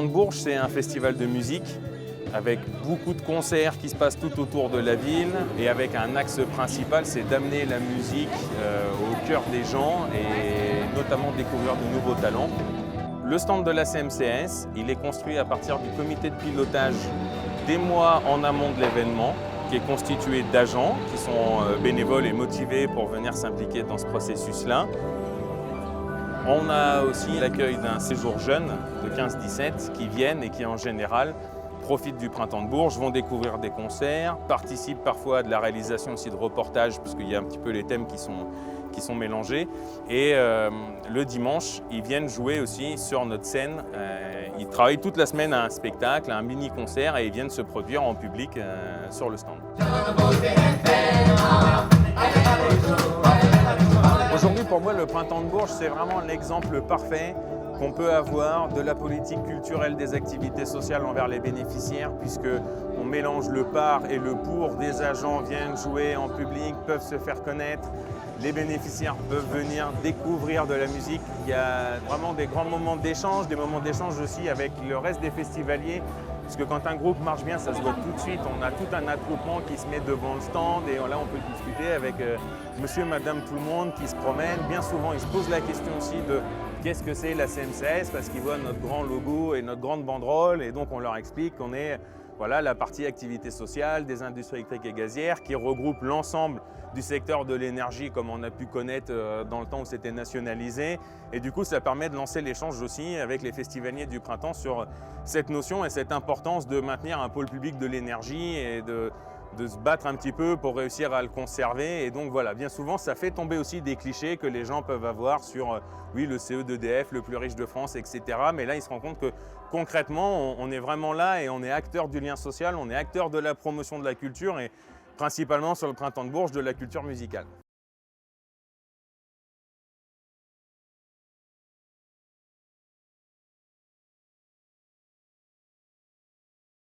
Printemps de Bourges, c'est un festival de musique avec beaucoup de concerts qui se passent tout autour de la ville et avec un axe principal, c'est d'amener la musique au cœur des gens et notamment découvrir de nouveaux talents. Le stand de la CMCS, il est construit à partir du comité de pilotage des mois en amont de l'événement, qui est constitué d'agents qui sont bénévoles et motivés pour venir s'impliquer dans ce processus-là. On a aussi l'accueil d'un séjour jeune de 15-17 qui viennent et qui en général profitent du Printemps de Bourges, vont découvrir des concerts, participent parfois à de la réalisation aussi de reportages puisqu'il y a un petit peu les thèmes qui sont mélangés. Et le dimanche, ils viennent jouer aussi sur notre scène. Ils travaillent toute la semaine à un spectacle, à un mini-concert et ils viennent se produire en public sur le stand. Aujourd'hui, pour moi, le Printemps de Bourges, c'est vraiment l'exemple parfait qu'on peut avoir de la politique culturelle des activités sociales envers les bénéficiaires, puisqu'on mélange le par et le pour. Des agents viennent jouer en public, peuvent se faire connaître. Les bénéficiaires peuvent venir découvrir de la musique. Il y a vraiment des grands moments d'échange, des moments d'échange aussi avec le reste des festivaliers. Parce que quand un groupe marche bien, ça se voit tout de suite. On a tout un attroupement qui se met devant le stand et là on peut discuter avec monsieur, madame, tout le monde qui se promène. Bien souvent, ils se posent la question aussi de qu'est-ce que c'est la CMCS parce qu'ils voient notre grand logo et notre grande banderole et donc on leur explique qu'on est la partie activité sociale des industries électriques et gazières qui regroupe l'ensemble du secteur de l'énergie comme on a pu connaître dans le temps où c'était nationalisé. Et du coup, ça permet de lancer l'échange aussi avec les festivaliers du printemps sur cette notion et cette importance de maintenir un pôle public de l'énergie et de se battre un petit peu pour réussir à le conserver. Et donc voilà, bien souvent, ça fait tomber aussi des clichés que les gens peuvent avoir sur oui, le CE d'EDF, le plus riche de France, etc. Mais là, ils se rendent compte que concrètement, on est vraiment là et on est acteur du lien social, on est acteur de la promotion de la culture et principalement sur le Printemps de Bourges de la culture musicale.